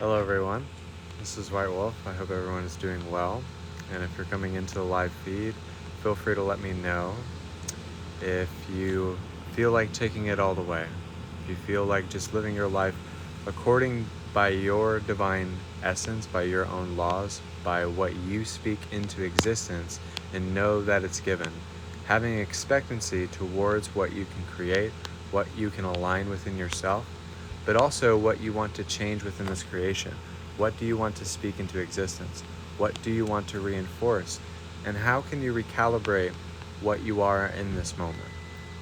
Hello everyone, this is White Wolf. I hope everyone is doing well. And if you're coming into the live feed, feel free to let me know if you feel like taking it all the way. If you feel like just living your life according by your divine essence, by your own laws, by what you speak into existence and know that it's given. Having expectancy towards what you can create, what you can align within yourself, but also what you want to change within this creation. What do you want to speak into existence? What do you want to reinforce? And how can you recalibrate what you are in this moment?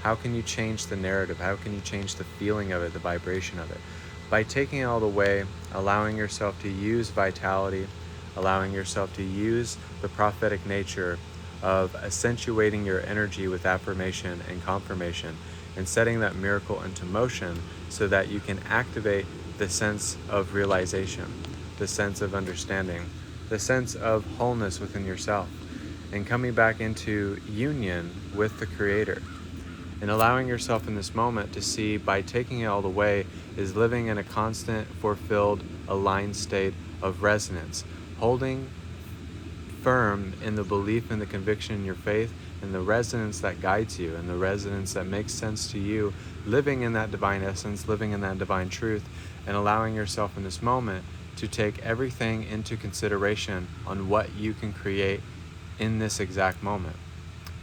How can you change the narrative? How can you change the feeling of it, the vibration of it? By taking it all the way, allowing yourself to use vitality, allowing yourself to use the prophetic nature of accentuating your energy with affirmation and confirmation and setting that miracle into motion so that you can activate the sense of realization, the sense of understanding, the sense of wholeness within yourself, and coming back into union with the Creator. And allowing yourself in this moment to see by taking it all the way is living in a constant, fulfilled, aligned state of resonance, holding firm in the belief and the conviction in your faith and the resonance that guides you and the resonance that makes sense to you, living in that divine essence, living in that divine truth, and allowing yourself in this moment to take everything into consideration on what you can create in this exact moment,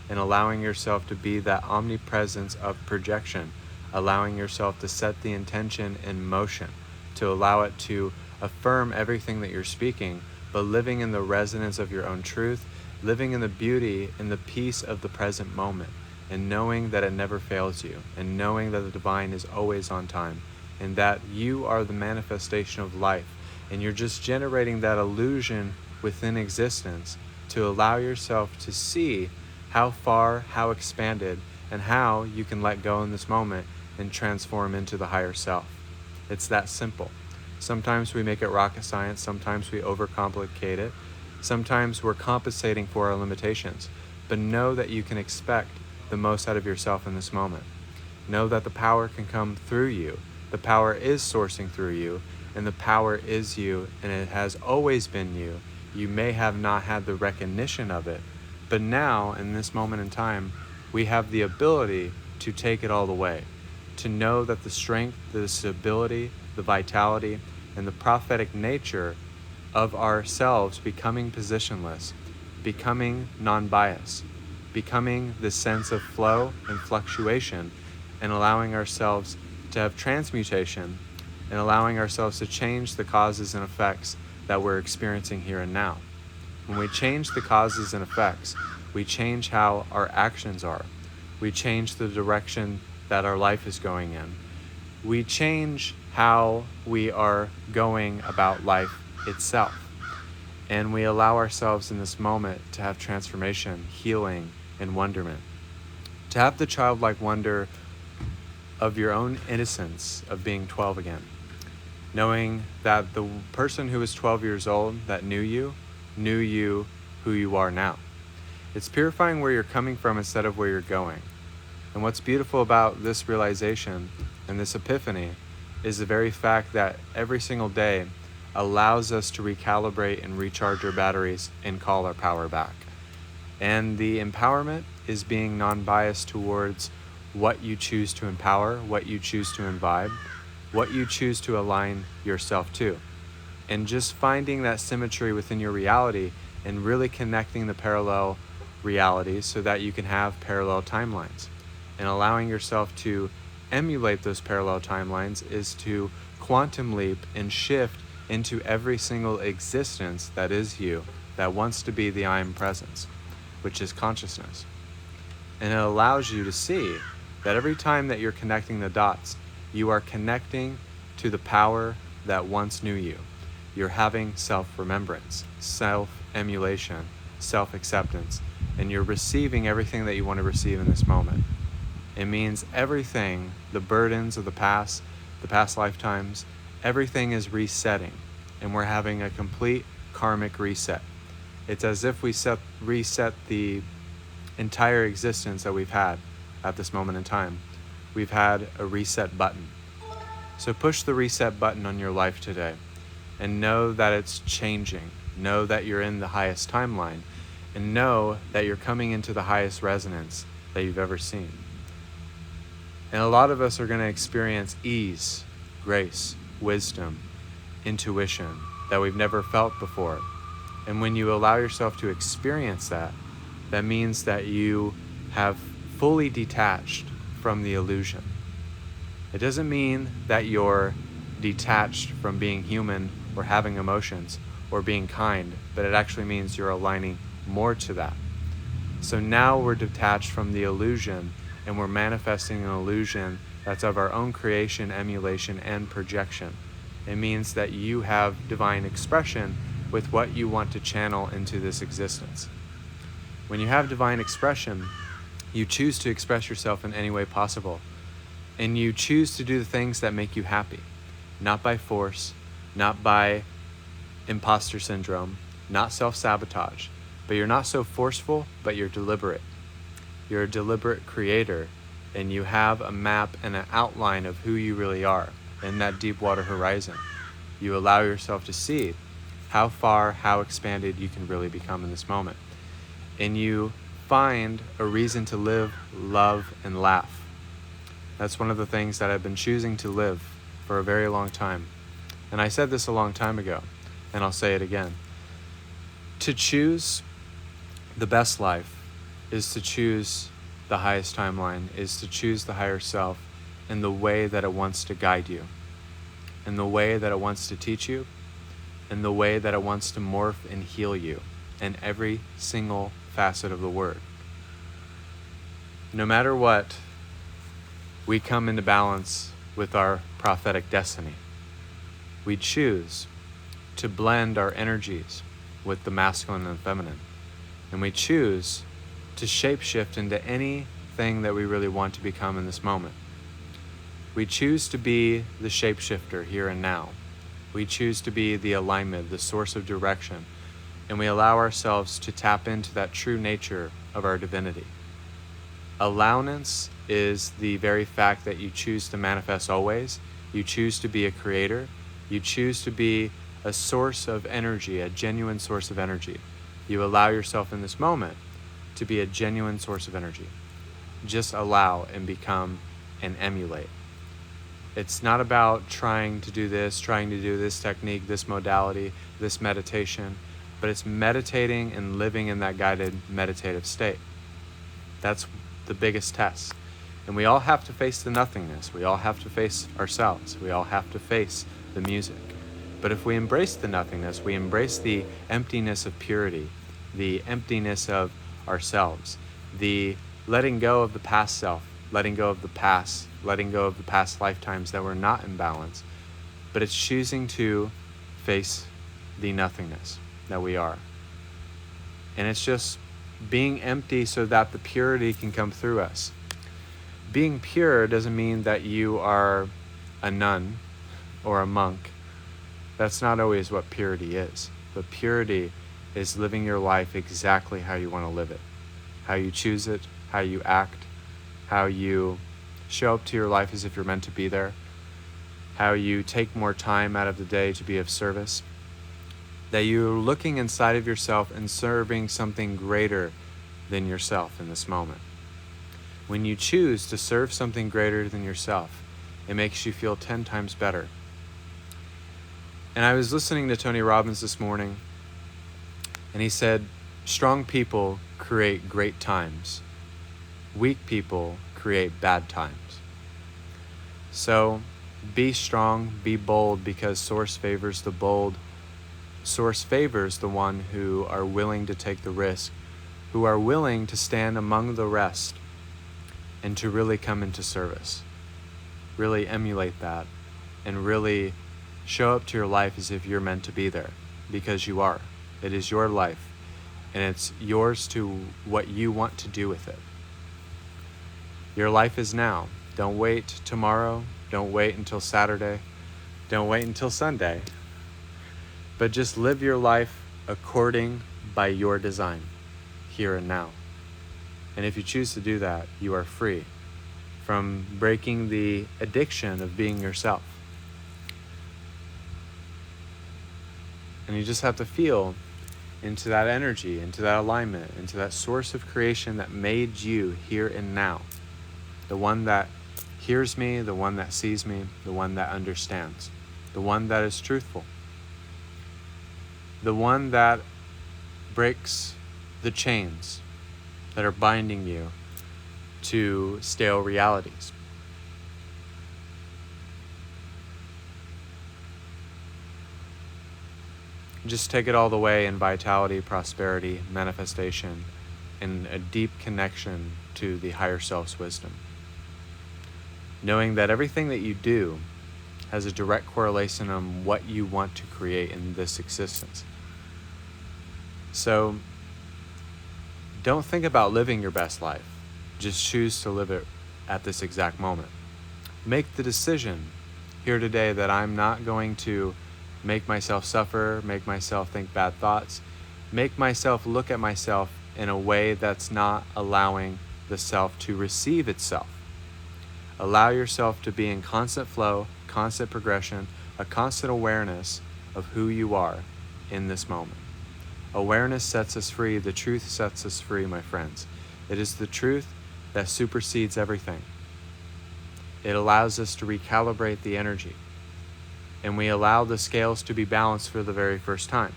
and allowing yourself to be that omnipresence of projection, allowing yourself to set the intention in motion, to allow it to affirm everything that you're speaking, but living in the resonance of your own truth, living in the beauty and the peace of the present moment, and knowing that it never fails you, and knowing that the divine is always on time, and that you are the manifestation of life, and you're just generating that illusion within existence to allow yourself to see how far, how expanded, and how you can let go in this moment and transform into the higher self. It's that simple. Sometimes we make it rocket science, sometimes we overcomplicate it, sometimes we're compensating for our limitations, but know that you can expect the most out of yourself in this moment. Know that the power can come through you, the power is sourcing through you, and the power is you, and it has always been you. You may have not had the recognition of it, but now, in this moment in time, we have the ability to take it all the way, to know that the strength, the stability, the vitality, and the prophetic nature of ourselves becoming positionless, becoming non-biased, becoming the sense of flow and fluctuation, and allowing ourselves to have transmutation, and allowing ourselves to change the causes and effects that we're experiencing here and now. When we change the causes and effects, we change how our actions are. We change the direction that our life is going in. We change how we are going about life itself. And we allow ourselves in this moment to have transformation, healing, and wonderment. To have the childlike wonder of your own innocence of being 12 again. Knowing that the person who was 12 years old that knew you who you are now. It's purifying where you're coming from instead of where you're going. And what's beautiful about this realization and this epiphany is the very fact that every single day allows us to recalibrate and recharge our batteries and call our power back. And the empowerment is being non-biased towards what you choose to empower, what you choose to imbibe, what you choose to align yourself to. And just finding that symmetry within your reality and really connecting the parallel realities so that you can have parallel timelines. And allowing yourself to emulate those parallel timelines is to quantum leap and shift into every single existence that is you, that wants to be the I am presence, which is consciousness. And it allows you to see that every time that you're connecting the dots, you are connecting to the power that once knew you. You're having self-remembrance, self-emulation, self-acceptance, and you're receiving everything that you want to receive in this moment. It means everything, the burdens of the past lifetimes, everything is resetting, and we're having a complete karmic reset. It's as if we reset the entire existence that we've had at this moment in time. We've had a reset button. So push the reset button on your life today and know that it's changing. Know that you're in the highest timeline, and know that you're coming into the highest resonance that you've ever seen. And a lot of us are going to experience ease, grace, wisdom, intuition that we've never felt before. And when you allow yourself to experience that, that means that you have fully detached from the illusion. It doesn't mean that you're detached from being human or having emotions or being kind, but it actually means you're aligning more to that. So now we're detached from the illusion, and we're manifesting an illusion that's of our own creation, emulation, and projection. It means that you have divine expression with what you want to channel into this existence. When you have divine expression, you choose to express yourself in any way possible. And you choose to do the things that make you happy, not by force, not by imposter syndrome, not self-sabotage. But you're not so forceful, but you're deliberate. You're a deliberate creator, and you have a map and an outline of who you really are in that deep water horizon. You allow yourself to see how far, how expanded you can really become in this moment. And you find a reason to live, love, and laugh. That's one of the things that I've been choosing to live for a very long time. And I said this a long time ago, and I'll say it again. To choose the best life is to choose the highest timeline, is to choose the higher self in the way that it wants to guide you, in the way that it wants to teach you, in the way that it wants to morph and heal you in every single facet of the word. No matter what, we come into balance with our prophetic destiny. We choose to blend our energies with the masculine and feminine. And we choose to shapeshift into anything that we really want to become in this moment. We choose to be the shapeshifter here and now. We choose to be the alignment, the source of direction, and we allow ourselves to tap into that true nature of our divinity. Allowance is the very fact that you choose to manifest always. You choose to be a creator. You choose to be a source of energy, a genuine source of energy. You allow yourself in this moment to be a genuine source of energy. Just allow and become and emulate. It's not about trying to do this technique, this modality, this meditation, but it's meditating and living in that guided meditative state. That's the biggest test. And we all have to face the nothingness. We all have to face ourselves. We all have to face the music. But if we embrace the nothingness, we embrace the emptiness of purity, the emptiness of ourselves, the letting go of the past self, letting go of the past, letting go of the past lifetimes that were not in balance, but it's choosing to face the nothingness that we are. And it's just being empty so that the purity can come through us. Being pure doesn't mean that you are a nun or a monk. That's not always what purity is. But purity is living your life exactly how you want to live it, how you choose it, how you act, how you show up to your life as if you're meant to be there, how you take more time out of the day to be of service, that you're looking inside of yourself and serving something greater than yourself in this moment. When you choose to serve something greater than yourself, it makes you feel 10 times better. And I was listening to Tony Robbins this morning, and he said, strong people create great times. Weak people create bad times. So be strong, be bold, because Source favors the bold. Source favors the one who are willing to take the risk, who are willing to stand among the rest and to really come into service. Really emulate that and really show up to your life as if you're meant to be there, because you are. It is your life, and it's yours to what you want to do with it. Your life is now. Don't wait tomorrow. Don't wait until Saturday. Don't wait until Sunday. But just live your life according by your design, here and now. And if you choose to do that, you are free from breaking the addiction of being yourself. And you just have to feel into that energy, into that alignment, into that source of creation that made you here and now. The one that hears me, the one that sees me, the one that understands, the one that is truthful, the one that breaks the chains that are binding you to stale realities. Just take it all the way in vitality, prosperity, manifestation, and a deep connection to the higher self's wisdom. Knowing that everything that you do has a direct correlation on what you want to create in this existence. So don't think about living your best life. Just choose to live it at this exact moment. Make the decision here today that I'm not going to make myself suffer, make myself think bad thoughts, make myself look at myself in a way that's not allowing the self to receive itself. Allow yourself to be in constant flow, constant progression, a constant awareness of who you are in this moment. Awareness sets us free. The truth sets us free, my friends. It is the truth that supersedes everything. It allows us to recalibrate the energy. And we allow the scales to be balanced for the very first time.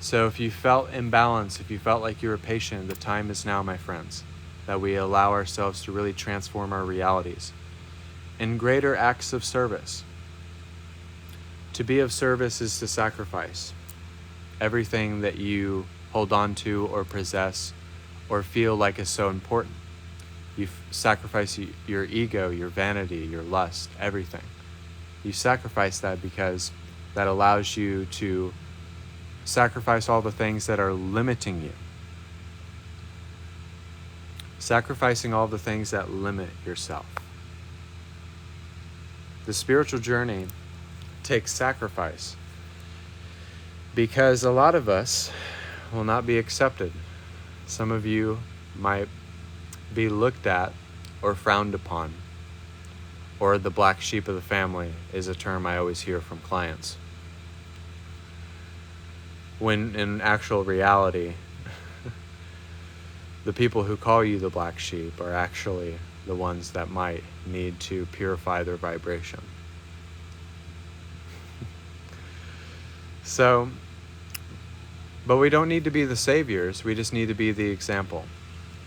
So if you felt imbalanced, if you felt like you were patient, the time is now, my friends, that we allow ourselves to really transform our realities in greater acts of service. To be of service is to sacrifice everything that you hold on to or possess or feel like is so important. You sacrifice your ego, your vanity, your lust, everything. You sacrifice that because that allows you to sacrifice all the things that are limiting you. Sacrificing all the things that limit yourself. The spiritual journey takes sacrifice because a lot of us will not be accepted. Some of you might be looked at or frowned upon. Or the black sheep of the family is a term I always hear from clients. When in actual reality, the people who call you the black sheep are actually the ones that might need to purify their vibration. But we don't need to be the saviors. We just need to be the example.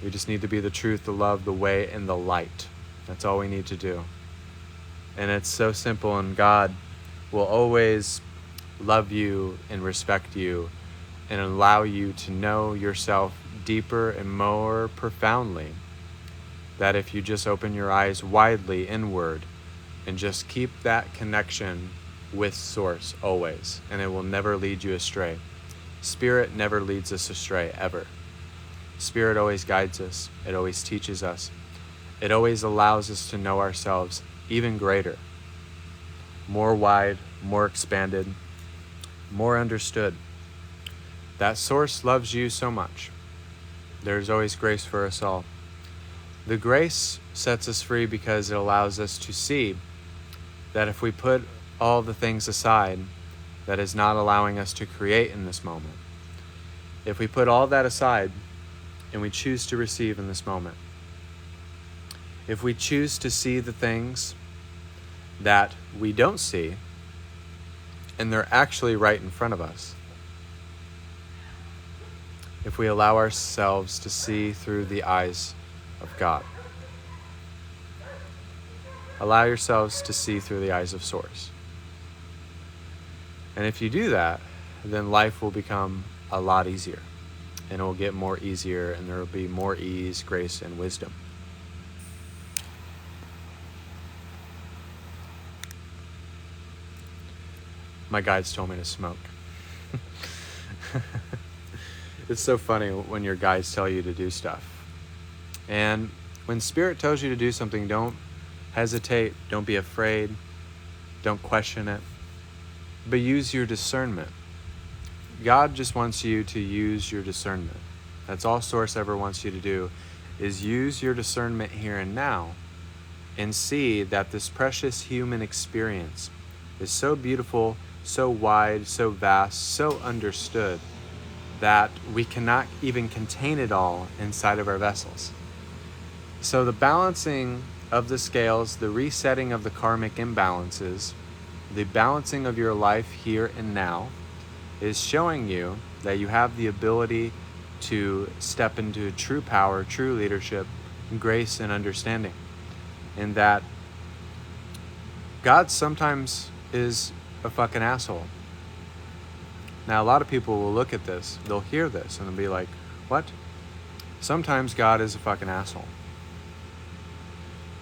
We just need to be the truth, the love, the way, and the light. That's all we need to do. And it's so simple, and God will always love you and respect you and allow you to know yourself deeper and more profoundly. That if you just open your eyes widely inward and just keep that connection with Source always, and it will never lead you astray. Spirit never leads us astray, ever. Spirit always guides us. It always teaches us. It always allows us to know ourselves even greater, more wide, more expanded, more understood. That Source loves you so much. There's always grace for us all. The grace sets us free because it allows us to see that if we put all the things aside that is not allowing us to create in this moment, if we put all that aside and we choose to receive in this moment, if we choose to see the things that we don't see, and they're actually right in front of us, if we allow ourselves to see through the eyes of God, allow yourselves to see through the eyes of Source. And if you do that, then life will become a lot easier, and it will get more easier, and there will be more ease, grace, and wisdom. My guides told me to smoke. It's so funny when your guides tell you to do stuff. And when Spirit tells you to do something, don't hesitate, don't be afraid, don't question it, but use your discernment. God just wants you to use your discernment. That's all Source ever wants you to do, is use your discernment here and now and see that this precious human experience is so beautiful so wide, so vast, so understood that we cannot even contain it all inside of our vessels. So the balancing of the scales, the resetting of the karmic imbalances, the balancing of your life here and now is showing you that you have the ability to step into true power, true leadership, grace, and understanding. And that God sometimes is a fucking asshole. Now, a lot of people will look at this, they'll hear this, and they'll be like, what? Sometimes God is a fucking asshole.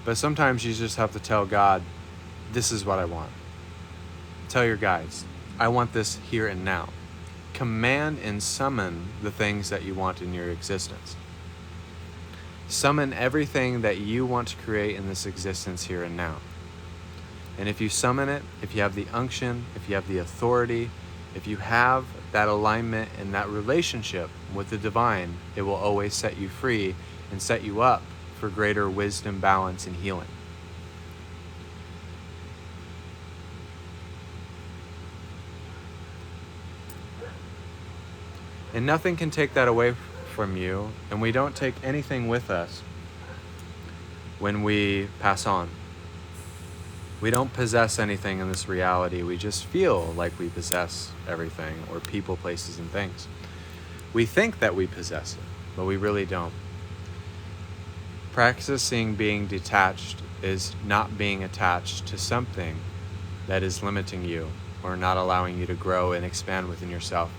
But sometimes you just have to tell God, this is what I want. Tell your guides, I want this here and now. Command and summon the things that you want in your existence. Summon everything that you want to create in this existence here and now. And if you summon it, if you have the unction, if you have the authority, if you have that alignment and that relationship with the divine, it will always set you free and set you up for greater wisdom, balance, and healing. And nothing can take that away from you, and we don't take anything with us when we pass on. We don't possess anything in this reality. We just feel like we possess everything, or people, places, and things. We think that we possess it, but we really don't. Practicing being detached is not being attached to something that is limiting you or not allowing you to grow and expand within yourself.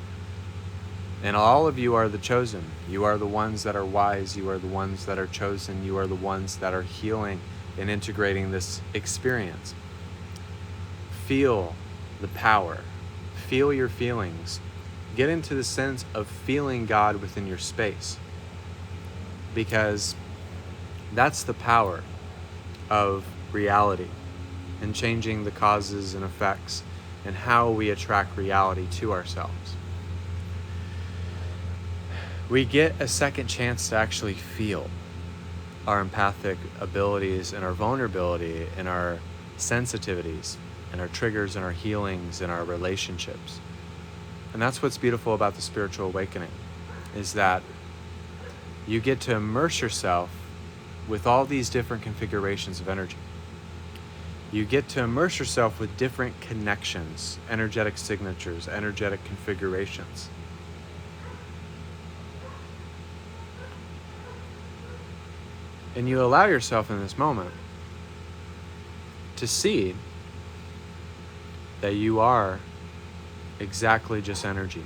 And all of you are the chosen. You are the ones that are wise. You are the ones that are chosen. You are the ones that are healing and integrating this experience. Feel the power. Feel your feelings. Get into the sense of feeling God within your space. Because that's the power of reality and changing the causes and effects and how we attract reality to ourselves. We get a second chance to actually feel our empathic abilities and our vulnerability and our sensitivities and our triggers and our healings and our relationships. And that's what's beautiful about the spiritual awakening, is that you get to immerse yourself with all these different configurations of energy. You get to immerse yourself with different connections, energetic signatures, energetic configurations. And you allow yourself in this moment to see that you are exactly just energy.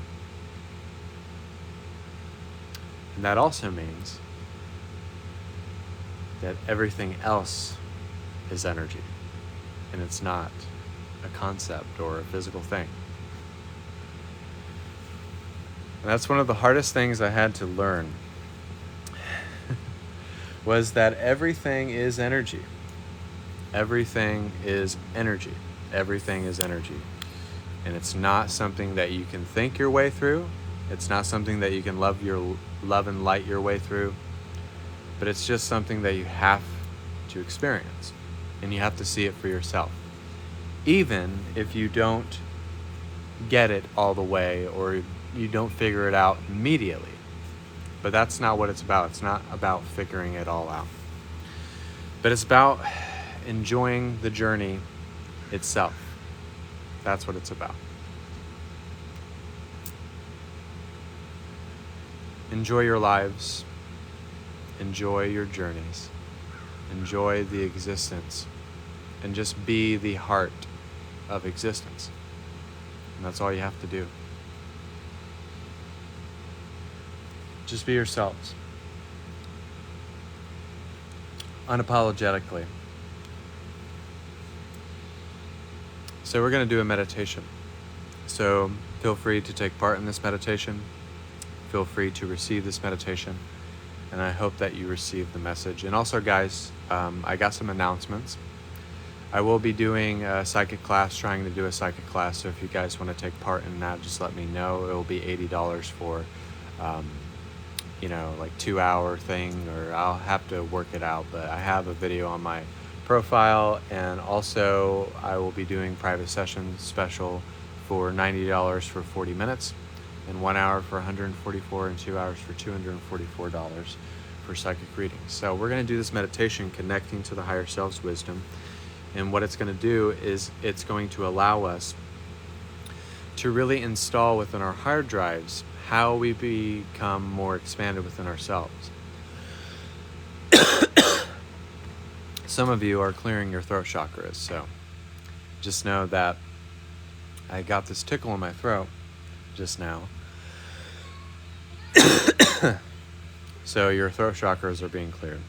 And that also means that everything else is energy, and it's not a concept or a physical thing. And that's one of the hardest things I had to learn was that everything is energy. Everything is energy. Everything is energy. And it's not something that you can think your way through. It's not something that you can love and light your way through. But it's just something that you have to experience. And you have to see it for yourself. Even if you don't get it all the way or you don't figure it out immediately. But that's not what it's about. It's not about figuring it all out. But it's about enjoying the journey itself. That's what it's about. Enjoy your lives. Enjoy your journeys. Enjoy the existence. And just be the heart of existence. And that's all you have to do. Just be yourselves. Unapologetically. So we're going to do a meditation. So feel free to take part in this meditation. Feel free to receive this meditation. And I hope that you receive the message. And also, guys, I got some announcements. I will be doing a psychic class, trying to do a psychic class. So if you guys want to take part in that, just let me know. It will be $80 for like 2-hour thing, or I'll have to work it out, but I have a video on my profile, and also I will be doing private sessions special for $90 for 40 minutes, and 1 hour for $144, and 2 hours for $244 for psychic readings. So we're going to do this meditation connecting to the higher self's wisdom, and what it's going to do is it's going to allow us to really install within our hard drives how we become more expanded within ourselves. Some of you are clearing your throat chakras, so just know that I got this tickle in my throat just now. So your throat chakras are being cleared.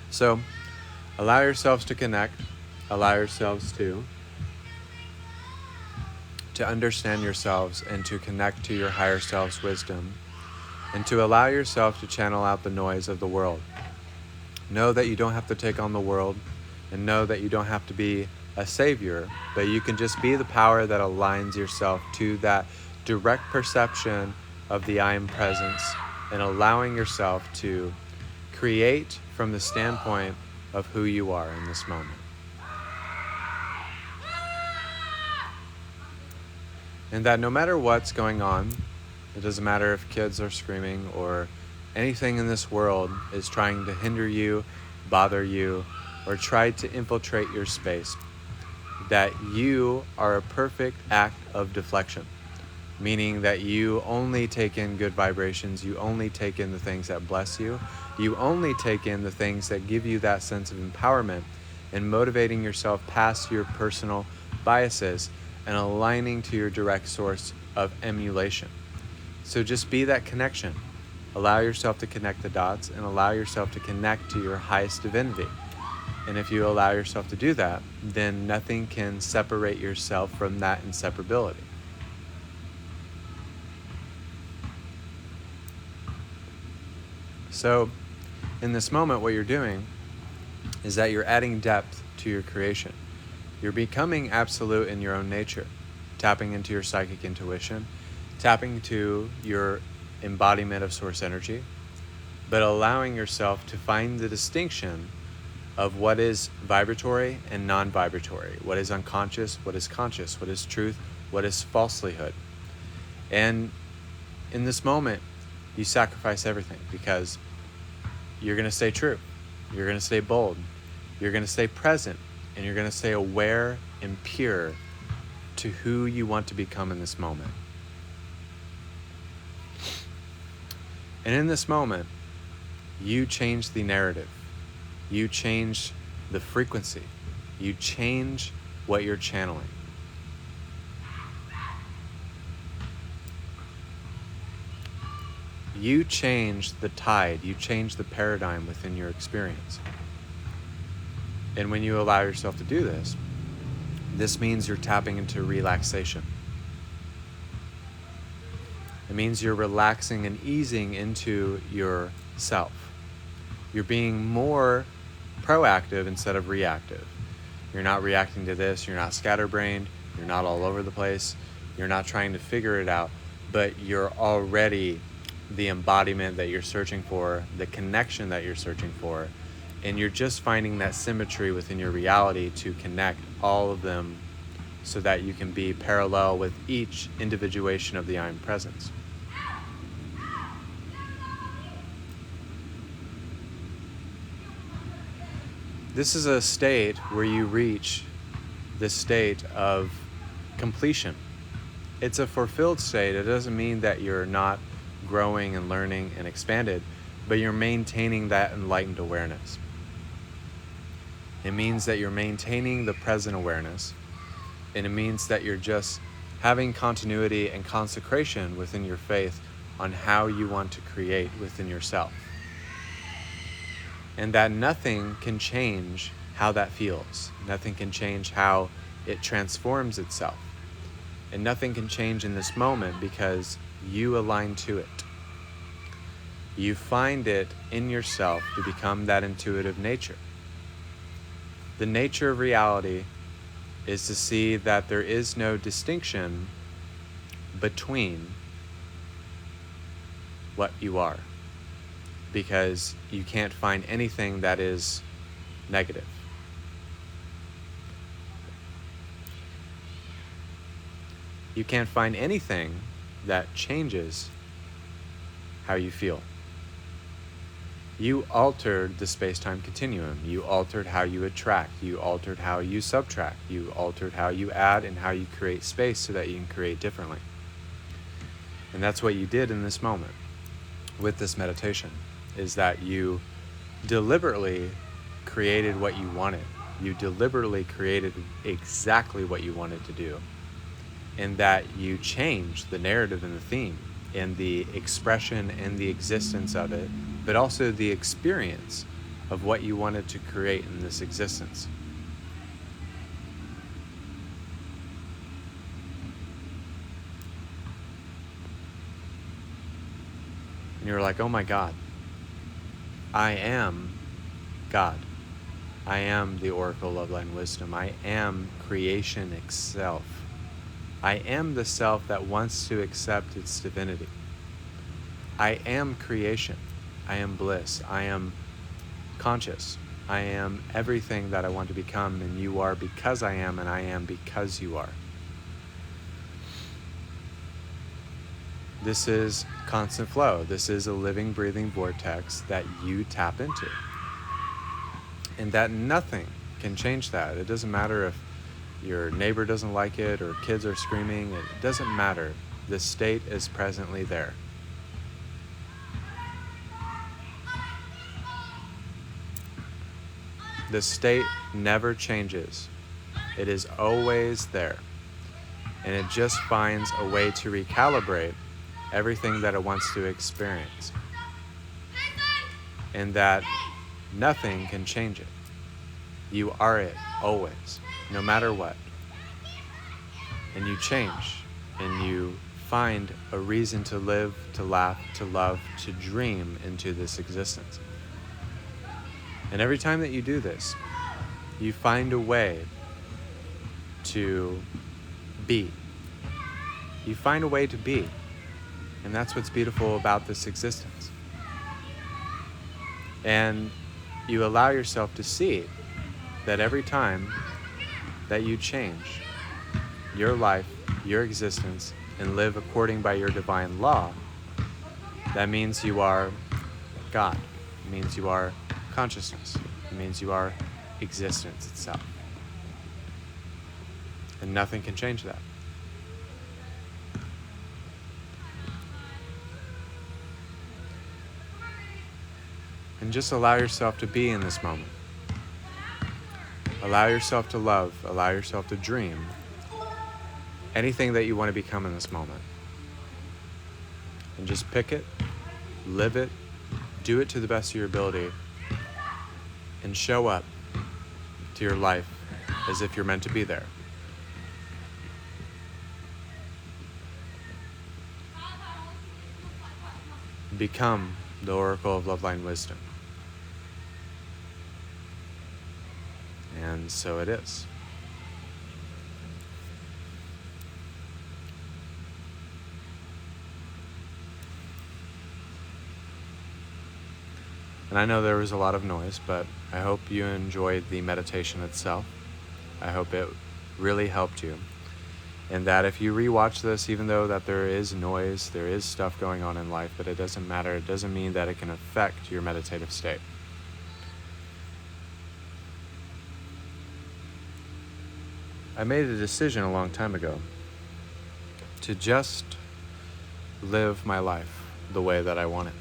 So allow yourselves to connect, allow yourselves to understand yourselves and to connect to your higher self's wisdom, and to allow yourself to channel out the noise of the world. Know that you don't have to take on the world, and know that you don't have to be a savior, but you can just be the power that aligns yourself to that direct perception of the I am presence, and allowing yourself to create from the standpoint of who you are in this moment. And that no matter what's going on, it doesn't matter if kids are screaming or anything in this world is trying to hinder you, bother you, or try to infiltrate your space, that you are a perfect act of deflection, meaning that you only take in good vibrations, you only take in the things that bless you, you only take in the things that give you that sense of empowerment and motivating yourself past your personal biases and aligning to your direct source of emulation. So just be that connection. Allow yourself to connect the dots and allow yourself to connect to your highest divinity. And if you allow yourself to do that, then nothing can separate yourself from that inseparability. So in this moment, what you're doing is that you're adding depth to your creation. You're becoming absolute in your own nature, tapping into your psychic intuition, tapping into your embodiment of source energy, but allowing yourself to find the distinction of what is vibratory and non-vibratory, what is unconscious, what is conscious, what is truth, what is falselyhood. And in this moment, you sacrifice everything because you're going to stay true, you're going to stay bold, you're going to stay present, and you're going to stay aware and pure to who you want to become in this moment. And in this moment, you change the narrative. You change the frequency. You change what you're channeling. You change the tide. You change the paradigm within your experience. And when you allow yourself to do this, this means you're tapping into relaxation. It means you're relaxing and easing into yourself. You're being more proactive instead of reactive. You're not reacting to this, you're not scatterbrained, you're not all over the place, you're not trying to figure it out, but you're already the embodiment that you're searching for, the connection that you're searching for, and you're just finding that symmetry within your reality to connect all of them so that you can be parallel with each individuation of the I am presence. This is a state where you reach this state of completion. It's a fulfilled state. It doesn't mean that you're not growing and learning and expanded, but you're maintaining that enlightened awareness. It means that you're maintaining the present awareness, and it means that you're just having continuity and consecration within your faith on how you want to create within yourself. And that nothing can change how that feels. Nothing can change how it transforms itself. And nothing can change in this moment because you align to it. You find it in yourself to become that intuitive nature. The nature of reality is to see that there is no distinction between what you are, because you can't find anything that is negative. You can't find anything that changes how you feel. You altered the space-time continuum. You altered how you attract. You altered how you subtract. You altered how you add and how you create space so that you can create differently. And that's what you did in this moment with this meditation, is that you deliberately created what you wanted. You deliberately created exactly what you wanted to do. And that you changed the narrative and the theme and the expression and the existence of it, but also the experience of what you wanted to create in this existence. And you're like, oh my God, I am God. I am the Oracle of Light and Wisdom. I am creation itself. I am the self that wants to accept its divinity. I am creation. I am bliss. I am conscious. I am everything that I want to become, and you are because I am, and I am because you are. This is constant flow. This is a living, breathing vortex that you tap into. And that nothing can change that. It doesn't matter if your neighbor doesn't like it or kids are screaming. It doesn't matter. The state is presently there. The state never changes. It is always there. And it just finds a way to recalibrate everything that it wants to experience. And that nothing can change it. You are it always, no matter what. And you change, and you find a reason to live, to laugh, to love, to dream into this existence. And every time that you do this, you find a way to be. You find a way to be. And that's what's beautiful about this existence. And you allow yourself to see that every time that you change your life, your existence, and live according by your divine law, that means you are God. It means you are consciousness. It means you are existence itself. And nothing can change that. And just allow yourself to be in this moment. Allow yourself to love. Allow yourself to dream. Anything that you want to become in this moment. And just pick it, live it, do it to the best of your ability, and show up to your life as if you're meant to be there. Become the Oracle of Love, Light, and Wisdom. And so it is. And I know there was a lot of noise, but I hope you enjoyed the meditation itself. I hope it really helped you. And that if you rewatch this, even though that there is noise, there is stuff going on in life, but it doesn't matter. It doesn't mean that it can affect your meditative state. I made a decision a long time ago to just live my life the way that I want it.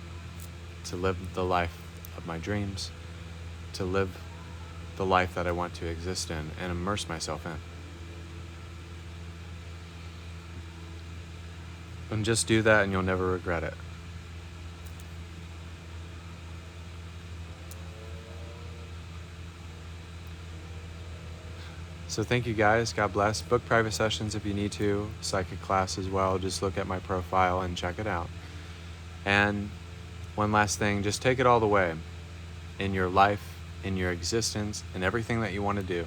To live the life of my dreams, to live the life that I want to exist in and immerse myself in. And just do that and you'll never regret it. So thank you guys, God bless. Book private sessions if you need to, psychic class as well. Just look at my profile and check it out. And one last thing, just take it all the way in your life, in your existence, in everything that you want to do.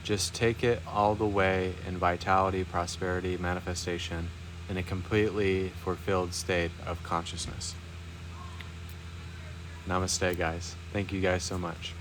Just take it all the way in vitality, prosperity, manifestation, in a completely fulfilled state of consciousness. Namaste, guys. Thank you guys so much.